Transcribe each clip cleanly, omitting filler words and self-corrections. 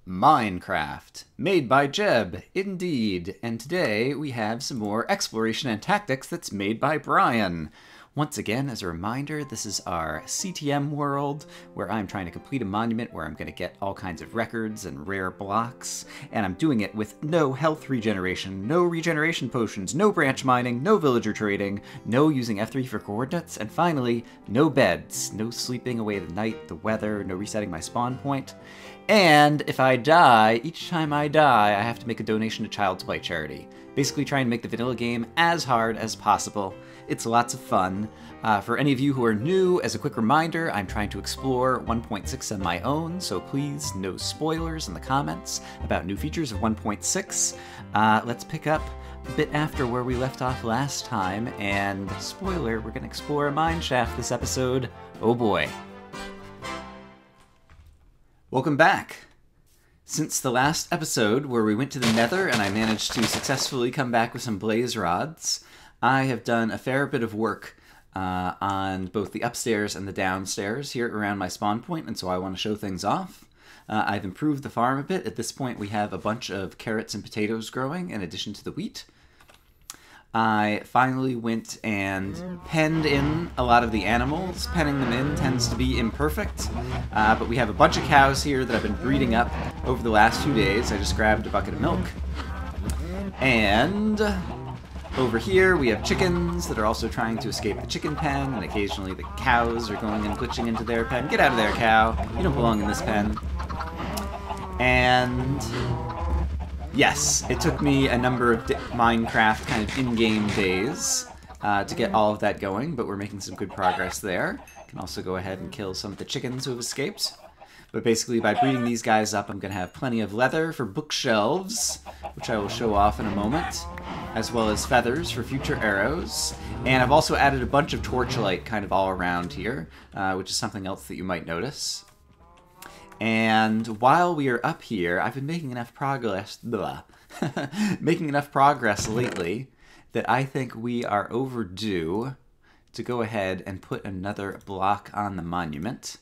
Minecraft, made by Jeb, indeed, and today we have some more exploration and tactics that's made by Brian. Once again, as a reminder, this is our CTM world, where I'm trying to complete a monument where I'm going to get all kinds of records and rare blocks, and I'm doing it with no health regeneration, no regeneration potions, no branch mining, no villager trading, no using F3 for coordinates, and finally, no beds, no sleeping away the night, the weather, no resetting my spawn point. And if I die, each time I die, I have to make a donation to Child's Play charity. Basically trying to make the vanilla game as hard as possible. It's lots of fun. For any of you who are new, as a quick reminder, I'm trying to explore 1.6 on my own, so please no spoilers in the comments about new features of 1.6. Let's pick up a bit after where we left off last time, and spoiler, we're going to explore a mineshaft this episode. Oh boy. Welcome back. Since the last episode where we went to the Nether and I managed to successfully come back with some blaze rods, I have done a fair bit of work on both the upstairs and the downstairs here around my spawn point, and so I want to show things off. I've improved the farm a bit. At this point we have a bunch of carrots and potatoes growing in addition to the wheat. I finally went and penned in a lot of the animals. Penning them in tends to be imperfect, but we have a bunch of cows here that I've been breeding up over the last few days. I just grabbed a bucket of milk. And over here we have chickens that are also trying to escape the chicken pen, and occasionally the cows are going and glitching into their pen. Get out of there, cow. You don't belong in this pen. And yes, it took me a number of Minecraft kind of in-game days to get all of that going, but we're making some good progress there. Can also go ahead and kill some of the chickens who have escaped. But basically, by breeding these guys up, I'm going to have plenty of leather for bookshelves, which I will show off in a moment, as well as feathers for future arrows. And I've also added a bunch of torchlight kind of all around here, which is something else that you might notice. And while we are up here, I've been making enough progress, making enough progress lately that I think we are overdue to go ahead and put another block on the monument.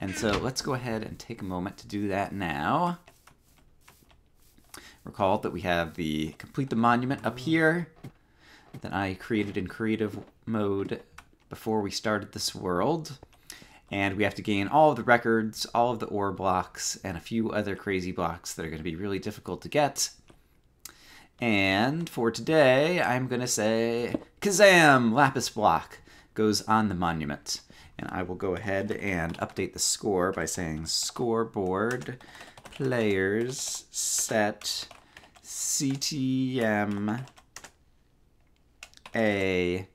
And so let's go ahead and take a moment to do that now. Recall that we have the complete the monument up here that I created in creative mode before we started this world. And we have to gain all of the records, all of the ore blocks, and a few other crazy blocks that are going to be really difficult to get. And for today, I'm going to say, Kazam! Lapis block goes on the monument. And I will go ahead and update the score by saying scoreboard players set CTM A2,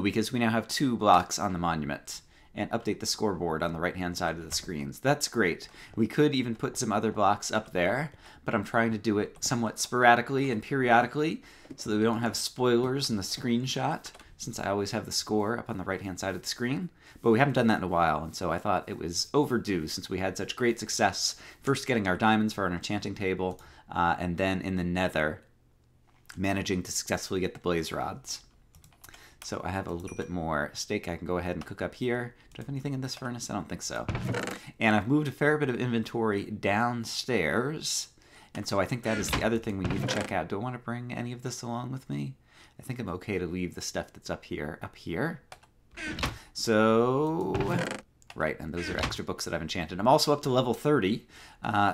because we now have 2 blocks on the monument. And update the scoreboard on the right-hand side of the screens. That's great. We could even put some other blocks up there, but I'm trying to do it somewhat sporadically and periodically so that we don't have spoilers in the screenshot, since I always have the score up on the right-hand side of the screen. But we haven't done that in a while, and so I thought it was overdue since we had such great success first getting our diamonds for our enchanting table, and then in the Nether managing to successfully get the blaze rods. So I have a little bit more steak I can go ahead and cook up here. Do I have anything in this furnace? I don't think so. And I've moved a fair bit of inventory downstairs. And so I think that is the other thing we need to check out. Do I want to bring any of this along with me? I think I'm okay to leave the stuff that's up here. So, right, and those are extra books that I've enchanted. I'm also up to level 30,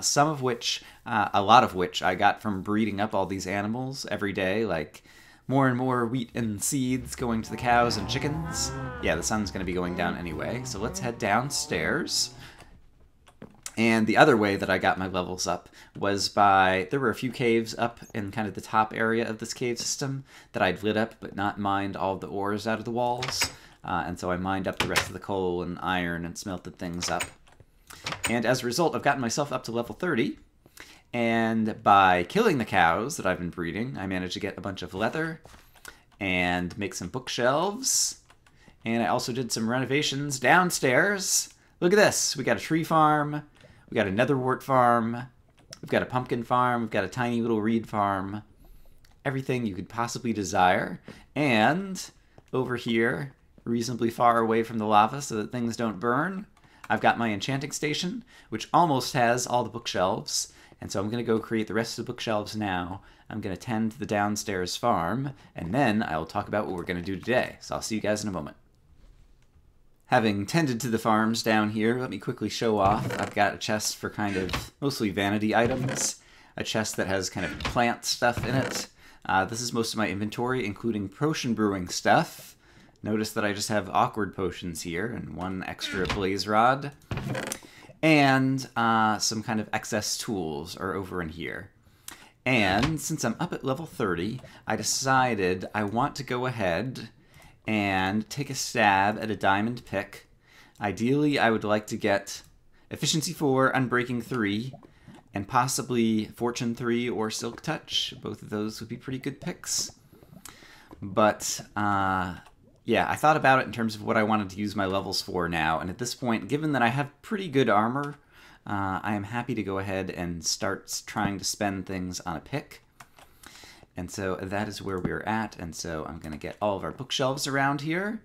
some of which, a lot of which I got from breeding up all these animals every day, like more and more wheat and seeds going to the cows and chickens. Yeah, the sun's going to be going down anyway, so let's head downstairs. And the other way that I got my levels up was by, there were a few caves up in kind of the top area of this cave system that I'd lit up but not mined all the ores out of the walls. And so I mined up the rest of the coal and iron and smelted things up. And as a result, I've gotten myself up to level 30. And by killing the cows that I've been breeding, I managed to get a bunch of leather and make some bookshelves. And I also did some renovations downstairs. Look at this. We got a tree farm. We got a netherwort farm. We've got a pumpkin farm. We've got a tiny little reed farm. Everything you could possibly desire. And over here, reasonably far away from the lava so that things don't burn, I've got my enchanting station, which almost has all the bookshelves. And so I'm going to go create the rest of the bookshelves now. I'm going to tend to the downstairs farm, and then I will talk about what we're going to do today. So I'll see you guys in a moment. Having tended to the farms down here, let me quickly show off. I've got a chest for kind of mostly vanity items, a chest that has kind of plant stuff in it. This is most of my inventory, including potion brewing stuff. Notice that I just have awkward potions here and one extra blaze rod. And some kind of excess tools are over in here. And since I'm up at level 30, I decided I want to go ahead and take a stab at a diamond pick. Ideally, I would like to get efficiency 4, unbreaking 3, and possibly fortune 3 or silk touch. Both of those would be pretty good picks. But yeah, I thought about it in terms of what I wanted to use my levels for now, and at this point, given that I have pretty good armor, I am happy to go ahead and start trying to spend things on a pick. And so that is where we're at, and so I'm going to get all of our bookshelves around here,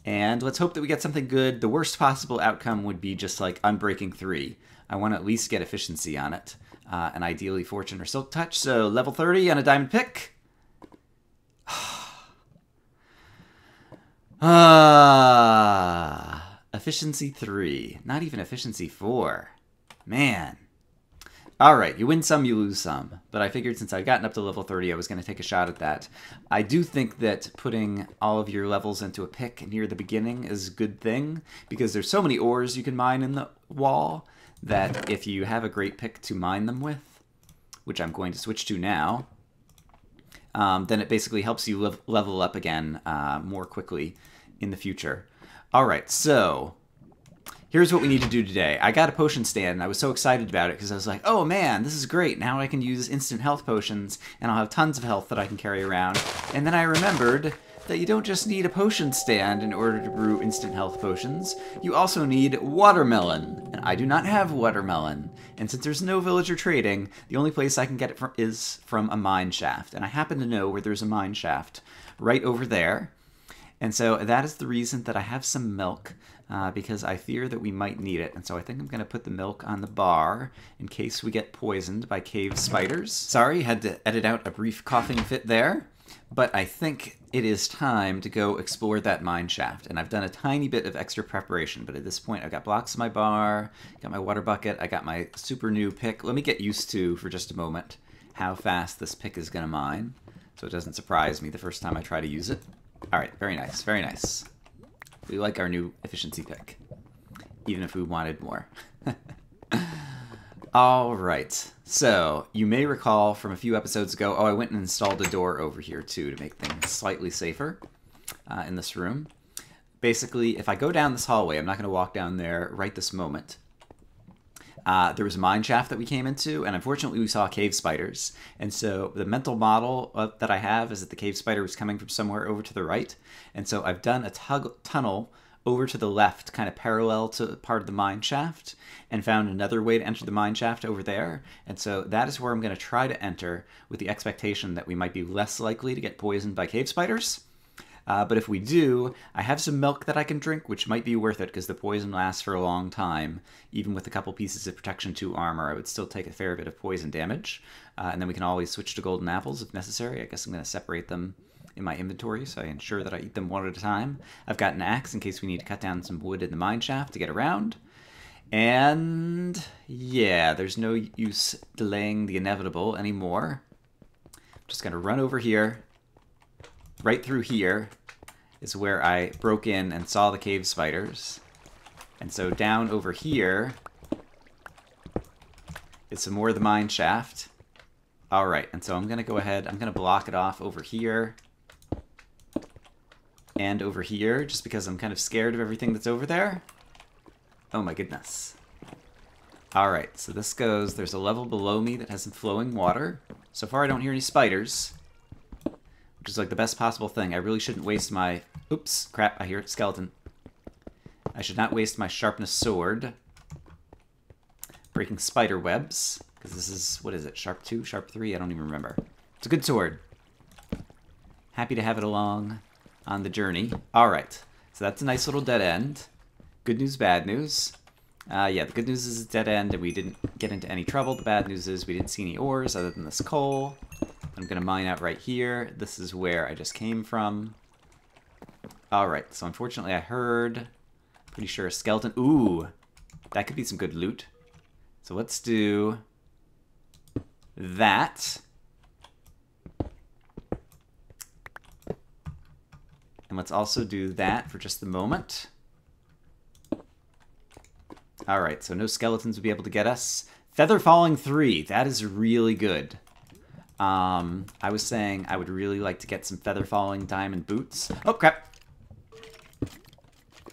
and let's hope that we get something good. The worst possible outcome would be just like unbreaking 3. I want to at least get efficiency on it, and ideally fortune or silk touch, so level 30 on a diamond pick. Efficiency 3. Not even efficiency 4. Man. Alright, you win some, you lose some. But I figured since I'd gotten up to level 30, I was going to take a shot at that. I do think that putting all of your levels into a pick near the beginning is a good thing, because there's so many ores you can mine in the wall that if you have a great pick to mine them with, which I'm going to switch to now, then it basically helps you level up again more quickly in the future. Alright, so here's what we need to do today. I got a potion stand, and I was so excited about it because I was like, oh man, this is great. Now I can use instant health potions, and I'll have tons of health that I can carry around. And then I remembered that you don't just need a potion stand in order to brew instant health potions. You also need watermelon, and I do not have watermelon. And since there's no villager trading, the only place I can get it from is from a mine shaft. And I happen to know where there's a mine shaft right over there. And so that is the reason that I have some milk, because I fear that we might need it. And so I think I'm going to put the milk on the bar in case we get poisoned by cave spiders. Sorry, had to edit out a brief coughing fit there. But I think it is time to go explore that mine shaft. And I've done a tiny bit of extra preparation, but at this point I've got blocks in my bar, got my water bucket, I got my super new pick. Let me get used to, for just a moment, how fast this pick is going to mine, so it doesn't surprise me the first time I try to use it. Alright, very nice, very nice. We like our new efficiency pick, even if we wanted more. Alright, so you may recall from a few episodes ago, I went and installed a door over here too to make things slightly safer in this room. Basically, if I go down this hallway, I'm not going to walk down there right this moment. There was a mine shaft that we came into, and unfortunately we saw cave spiders. And so the mental model that I have is that the cave spider was coming from somewhere over to the right. And so I've done a tunnel over to the left, kind of parallel to part of the mine shaft, and found another way to enter the mine shaft over there. And so that is where I'm going to try to enter, with the expectation that we might be less likely to get poisoned by cave spiders. But if we do, I have some milk that I can drink, which might be worth it because the poison lasts for a long time. Even with a couple pieces of protection 2 armor, I would still take a fair bit of poison damage. And then we can always switch to golden apples if necessary. I guess I'm going to separate them in my inventory so I ensure that I eat them one at a time. I've got an axe in case we need to cut down some wood in the mine shaft to get around. And yeah, there's no use delaying the inevitable anymore. I'm just going to run over here. Right through here is where I broke in and saw the cave spiders. And so down over here is some more of the mine shaft. Alright, and so I'm going to go ahead, I'm going to block it off over here and over here, just because I'm kind of scared of everything that's over there. Oh my goodness. Alright, so this goes, there's a level below me that has some flowing water. So far I don't hear any spiders, which is like the best possible thing. I really shouldn't waste my... Oops, crap, I hear a skeleton. I should not waste my sharpness sword breaking spider webs, because this is, what is it, sharp 2, sharp 3? I don't even remember. It's a good sword. Happy to have it along on the journey. Alright, so that's a nice little dead end. Good news, bad news. Yeah, the good news is it's dead end and we didn't get into any trouble. The bad news is we didn't see any ores other than this coal. I'm going to mine out right here. This is where I just came from. Alright, so unfortunately I heard, pretty sure a skeleton. Ooh, that could be some good loot. So let's do that. And let's also do that for just the moment. Alright, so no skeletons would be able to get us. Feather Falling 3, that is really good. I was saying I would really like to get some Feather Falling diamond boots. Oh, crap.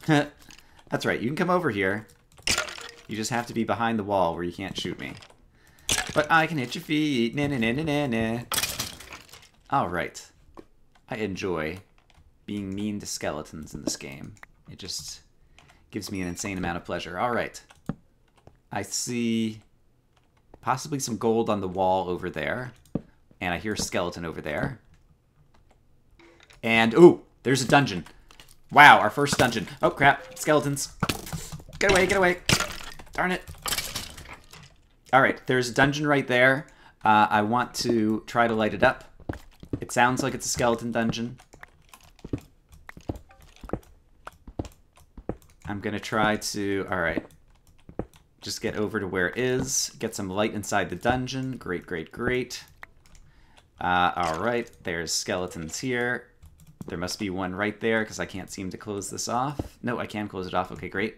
That's right, you can come over here. You just have to be behind the wall where you can't shoot me. But I can hit your feet. Na -na -na -na -na -na. Alright. I enjoy being mean to skeletons in this game. It just gives me an insane amount of pleasure. Alright. I see possibly some gold on the wall over there. And I hear a skeleton over there. And, ooh, there's a dungeon. Wow, our first dungeon. Oh, crap. Skeletons. Get away, get away. Darn it. Alright, there's a dungeon right there. I want to try to light it up. It sounds like it's a skeleton dungeon. I'm going to try to, alright, just get over to where it is. Get some light inside the dungeon. Great, great, great. Alright, there's skeletons here. There must be one right there because I can't seem to close this off. No, I can close it off. Okay, great.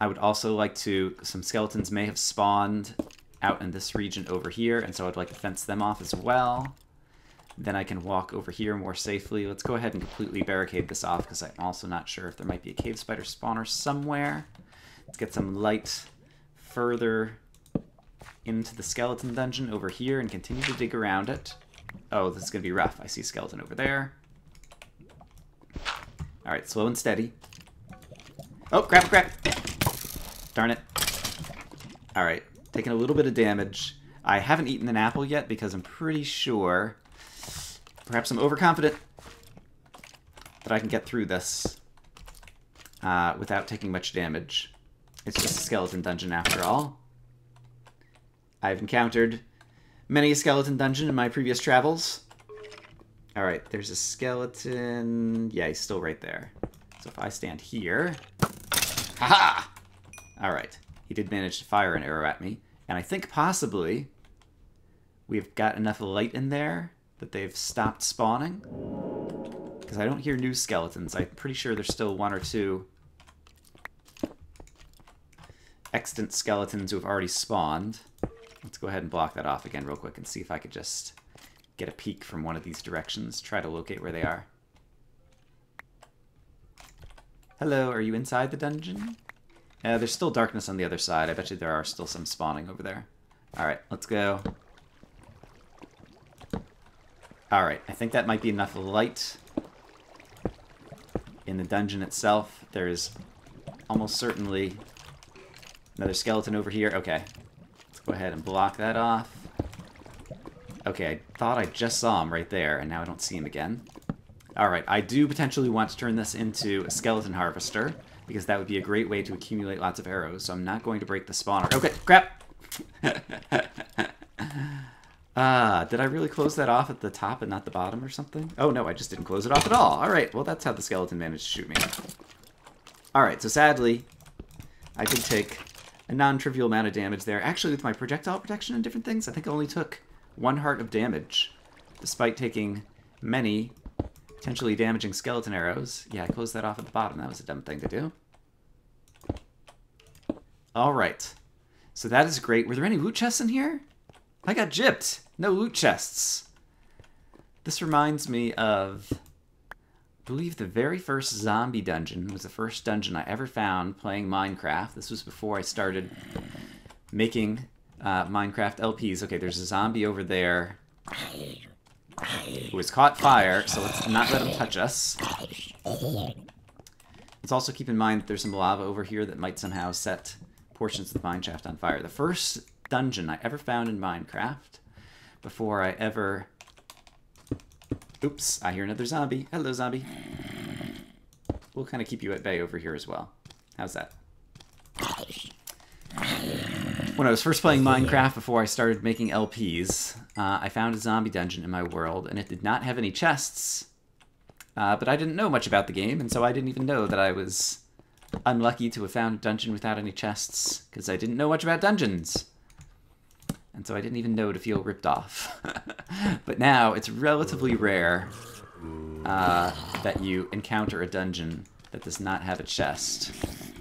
I would also like to... Some skeletons may have spawned out in this region over here, and so I'd like to fence them off as well. Then I can walk over here more safely. Let's go ahead and completely barricade this off because I'm also not sure if there might be a cave spider spawner somewhere. Let's get some light further into the skeleton dungeon over here and continue to dig around it. Oh, this is going to be rough. I see a skeleton over there. Alright, slow and steady. Oh, crap, crap! Darn it. Alright, taking a little bit of damage. I haven't eaten an apple yet because I'm pretty sure, perhaps I'm overconfident, that I can get through this without taking much damage. It's just a skeleton dungeon after all. I've encountered many a skeleton dungeon in my previous travels. Alright, there's a skeleton. Yeah, he's still right there. So if I stand here... Haha! Alright, he did manage to fire an arrow at me. And I think possibly we've got enough light in there that they've stopped spawning. Because I don't hear new skeletons. I'm pretty sure there's still one or two extant skeletons who have already spawned. Let's go ahead and block that off again real quick and see if I could just get a peek from one of these directions. Try to locate where they are. Hello, are you inside the dungeon? There's still darkness on the other side. I bet you there are still some spawning over there. Alright, let's go. Alright, I think that might be enough light in the dungeon itself. There's almost certainly another skeleton over here. Okay. Go ahead and block that off. Okay, I thought I just saw him right there, and now I don't see him again. Alright, I do potentially want to turn this into a skeleton harvester, because that would be a great way to accumulate lots of arrows, so I'm not going to break the spawner. Okay, crap! Did I really close that off at the top and not the bottom or something? Oh no, I just didn't close it off at all. Alright, well that's how the skeleton managed to shoot me. Alright, so sadly, I did take a non-trivial amount of damage there. Actually, with my projectile protection and different things, I think I only took 1 heart of damage, despite taking many potentially damaging skeleton arrows. Yeah, I closed that off at the bottom. That was a dumb thing to do. Alright. So that is great. Were there any loot chests in here? I got gypped. No loot chests. This reminds me of... I believe the very first zombie dungeon was the first dungeon I ever found playing Minecraft. This was before I started making Minecraft LPs. Okay, there's a zombie over there who has caught fire, so let's not let him touch us. Let's also keep in mind that there's some lava over here that might somehow set portions of the mineshaft on fire. The first dungeon I ever found in Minecraft before I ever... Oops, I hear another zombie. Hello, zombie. We'll kind of keep you at bay over here as well. How's that? When I was first playing Minecraft before I started making LPs, I found a zombie dungeon in my world, and it did not have any chests. But I didn't know much about the game, and so I didn't even know that I was unlucky to have found a dungeon without any chests, because I didn't know much about dungeons. And so I didn't even know to feel ripped off. But now, it's relatively rare that you encounter a dungeon that does not have a chest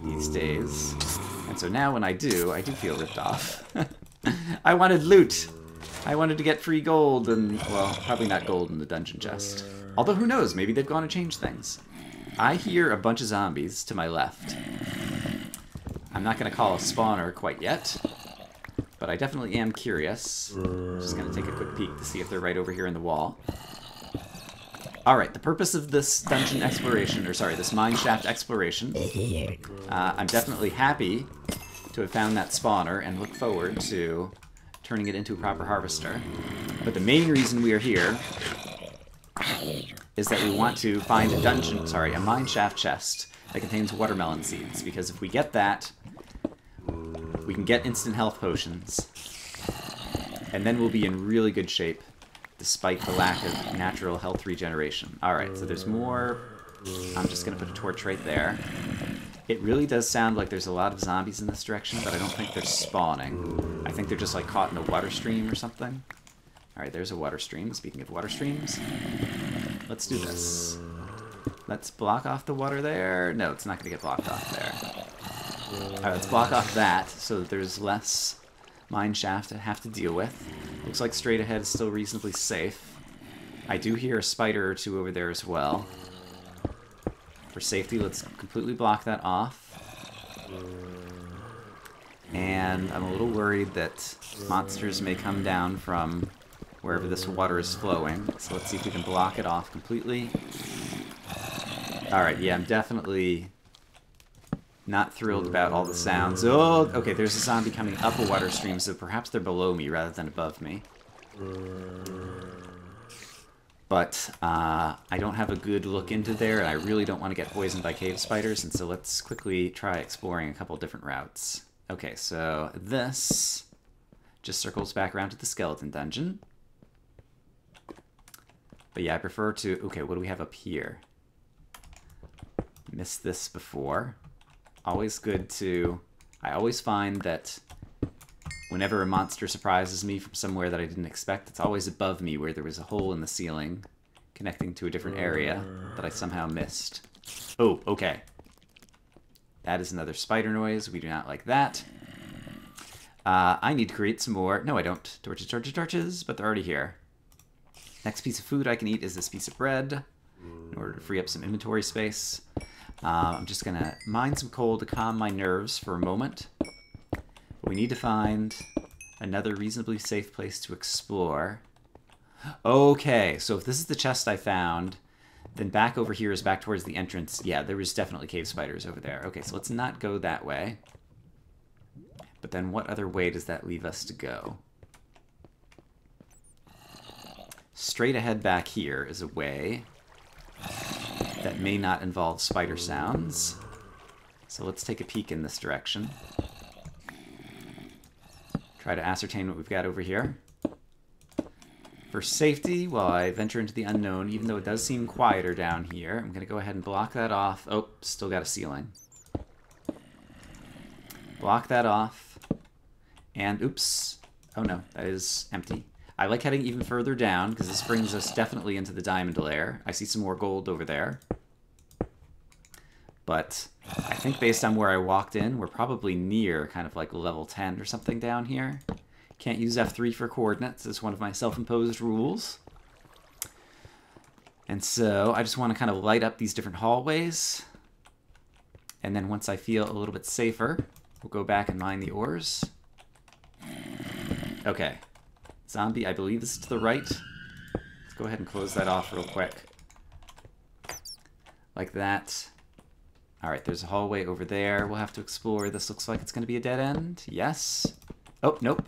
these days. And so now when I do feel ripped off. I wanted loot! I wanted to get free gold and, well, probably not gold in the dungeon chest. Although who knows, maybe they've gone and changed things. I hear a bunch of zombies to my left. I'm not going to call a spawner quite yet, but I definitely am curious. Just going to take a quick peek to see if they're right over here in the wall. Alright, the purpose of this dungeon exploration, or sorry, this mineshaft exploration, I'm definitely happy to have found that spawner and look forward to turning it into a proper harvester. But the main reason we are here is that we want to find a mineshaft chest that contains watermelon seeds, because if we get that, we can get instant health potions, and then we'll be in really good shape, despite the lack of natural health regeneration. Alright, so there's more. I'm just going to put a torch right there. It really does sound like there's a lot of zombies in this direction, but I don't think they're spawning. I think they're just like caught in a water stream or something. Alright, there's a water stream. Speaking of water streams, let's do this. Let's block off the water there. No, it's not going to get blocked off there. Alright, let's block off that so that there's less mineshaft to have to deal with. Looks like straight ahead is still reasonably safe. I do hear a spider or two over there as well. For safety, let's completely block that off. And I'm a little worried that monsters may come down from wherever this water is flowing. So let's see if we can block it off completely. Alright, yeah, I'm definitely not thrilled about all the sounds. Oh, okay, there's a zombie coming up a water stream, so perhaps they're below me rather than above me. But I don't have a good look into there, and I really don't want to get poisoned by cave spiders, and so let's quickly try exploring a couple different routes. Okay, so this just circles back around to the skeleton dungeon. But yeah, I prefer to... Okay, what do we have up here? Missed this before. Always good to... I always find that whenever a monster surprises me from somewhere that I didn't expect, it's always above me where there was a hole in the ceiling connecting to a different area that I somehow missed. Oh, okay. That is another spider noise. We do not like that. I need to create some more... No, I don't. Torches, torches, torches, but they're already here. Next piece of food I can eat is this piece of bread in order to free up some inventory space. I'm just going to mine some coal to calm my nerves for a moment. We need to find another reasonably safe place to explore. Okay, so if this is the chest I found, then back over here is back towards the entrance. Yeah, there was definitely cave spiders over there. Okay, so let's not go that way. But then what other way does that leave us to go? Straight ahead back here is a way that may not involve spider sounds. So let's take a peek in this direction. Try to ascertain what we've got over here. For safety, while I venture into the unknown, even though it does seem quieter down here, I'm going to go ahead and block that off. Oh, still got a ceiling. Block that off. And, oops. Oh no, that is empty. I like heading even further down, because this brings us definitely into the diamond lair. I see some more gold over there. But I think based on where I walked in, we're probably near kind of like level 10 or something down here. Can't use F3 for coordinates. It's one of my self-imposed rules. And so I just want to kind of light up these different hallways. And then once I feel a little bit safer, we'll go back and mine the ores. Okay. Zombie, I believe this is to the right. Let's go ahead and close that off real quick. Like that. Alright, there's a hallway over there we'll have to explore. This looks like it's going to be a dead end. Yes. Oh, nope.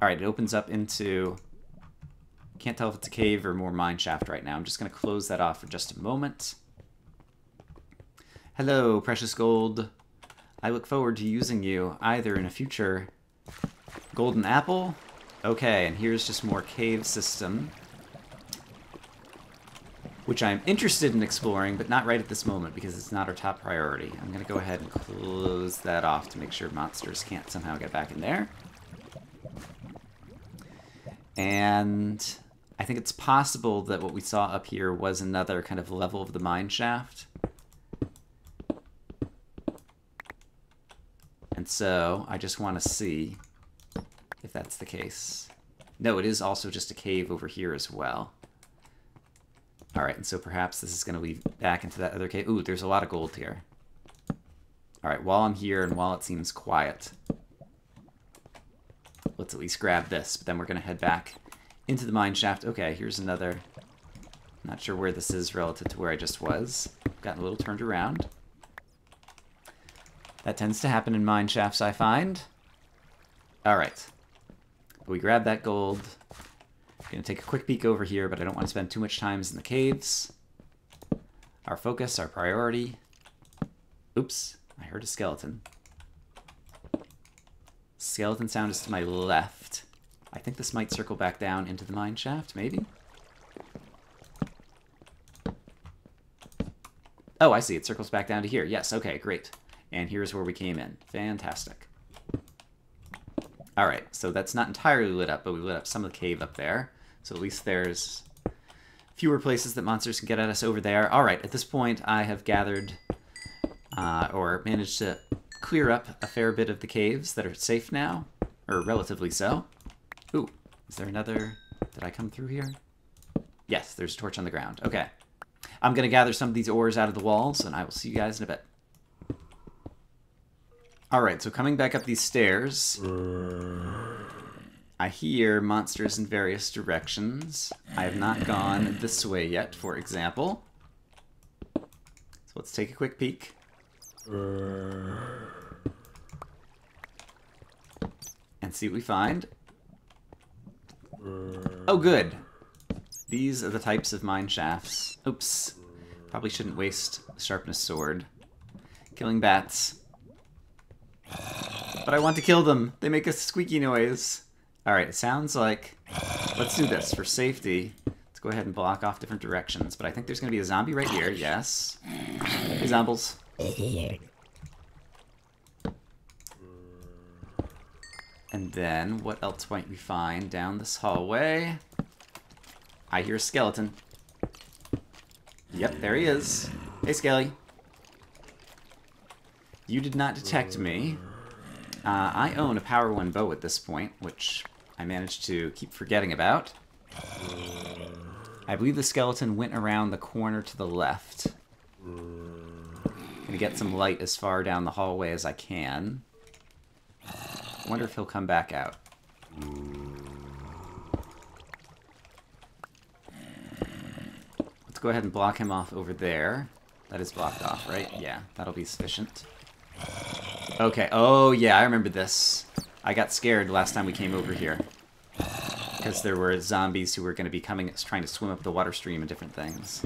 Alright, it opens up into... Can't tell if it's a cave or more mineshaft right now. I'm just going to close that off for just a moment. Hello, precious gold. I look forward to using you either in a future Golden apple. Okay, and here's just more cave system, which I'm interested in exploring, but not right at this moment because it's not our top priority. I'm going to go ahead and close that off to make sure monsters can't somehow get back in there. And I think it's possible that what we saw up here was another kind of level of the mine shaft. And so I just want to see if that's the case. No, it is also just a cave over here as well. All right, and so perhaps this is going to lead back into that other cave. Ooh, there's a lot of gold here. All right, while I'm here and while it seems quiet, let's at least grab this, but then we're going to head back into the mine shaft. Okay, here's another. Not sure where this is relative to where I just was. Gotten a little turned around. That tends to happen in mine shafts, I find. All right. We grab that gold. Gonna take a quick peek over here, but I don't want to spend too much time in the caves. Our focus, our priority. Oops, I heard a skeleton. Skeleton sound is to my left. I think this might circle back down into the mine shaft, maybe? Oh, I see. It circles back down to here. Yes, okay, great. And here's where we came in. Fantastic. Alright, so that's not entirely lit up, but we lit up some of the cave up there. So at least there's fewer places that monsters can get at us over there. Alright, at this point I have gathered, or managed to clear up a fair bit of the caves that are safe now, or relatively so. Ooh, is there another... Did I come through here? Yes, there's a torch on the ground. Okay. I'm going to gather some of these ores out of the walls, and I will see you guys in a bit. Alright, so coming back up these stairs, I hear monsters in various directions. I have not gone this way yet, for example. So let's take a quick peek. And see what we find. Oh, good. These are the types of mine shafts. Oops. Probably shouldn't waste the sharpness sword. Killing bats. But I want to kill them. They make a squeaky noise. Alright, it sounds like... Let's do this for safety. Let's go ahead and block off different directions. But I think there's going to be a zombie right here. Yes. Hey, zombies. And then, what else might we find down this hallway? I hear a skeleton. Yep, there he is. Hey, Skelly. You did not detect me. I own a Power 1 bow at this point, which I managed to keep forgetting about. I believe the skeleton went around the corner to the left. Gonna get some light as far down the hallway as I can. I wonder if he'll come back out. Let's go ahead and block him off over there. That is blocked off, right? Yeah, that'll be sufficient. Okay, oh yeah, I remember this. I got scared last time we came over here. Because there were zombies who were going to be coming, trying to swim up the water stream and different things.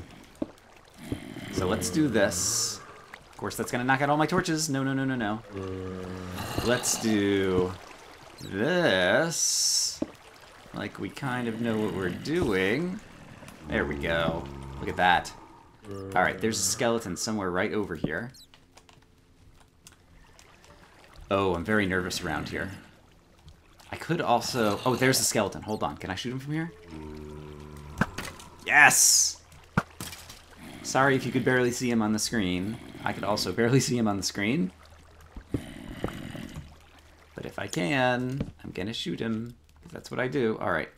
So let's do this. Of course, that's going to knock out all my torches. No, no, no, no, no. Let's do this. Like we kind of know what we're doing. There we go. Look at that. Alright, there's a skeleton somewhere right over here. Oh, I'm very nervous around here. I could also... Oh, there's a skeleton. Hold on. Can I shoot him from here? Yes! Sorry if you could barely see him on the screen. I could also barely see him on the screen. But if I can, I'm gonna shoot him. Because that's what I do. Alright.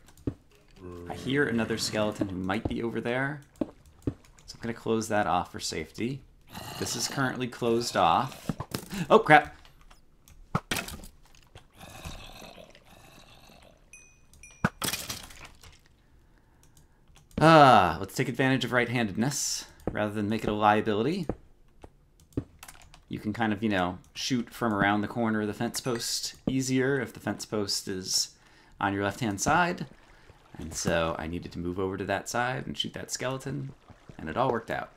I hear another skeleton who might be over there. So I'm gonna close that off for safety. This is currently closed off. Oh, crap! Let's take advantage of right-handedness rather than make it a liability. You can kind of, you know, shoot from around the corner of the fence post easier if the fence post is on your left-hand side. And so I needed to move over to that side and shoot that skeleton, and it all worked out.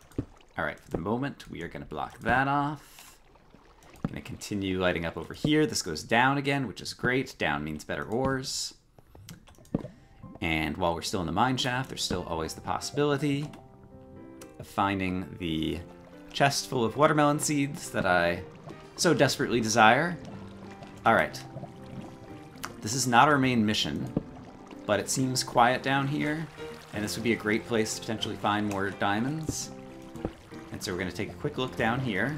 Alright, for the moment, we are going to block that off. Gonna continue lighting up over here. This goes down again, which is great. Down means better ores. And while we're still in the mine shaft, there's still always the possibility of finding the chest full of watermelon seeds that I so desperately desire. Alright. This is not our main mission, but it seems quiet down here, and this would be a great place to potentially find more diamonds. And so we're going to take a quick look down here.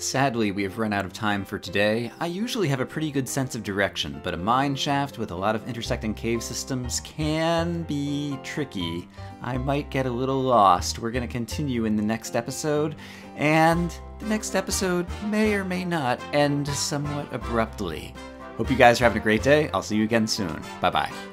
Sadly, we have run out of time for today. I usually have a pretty good sense of direction, but a mine shaft with a lot of intersecting cave systems can be tricky. I might get a little lost. We're going to continue in the next episode, and the next episode may or may not end somewhat abruptly. Hope you guys are having a great day. I'll see you again soon. Bye-bye.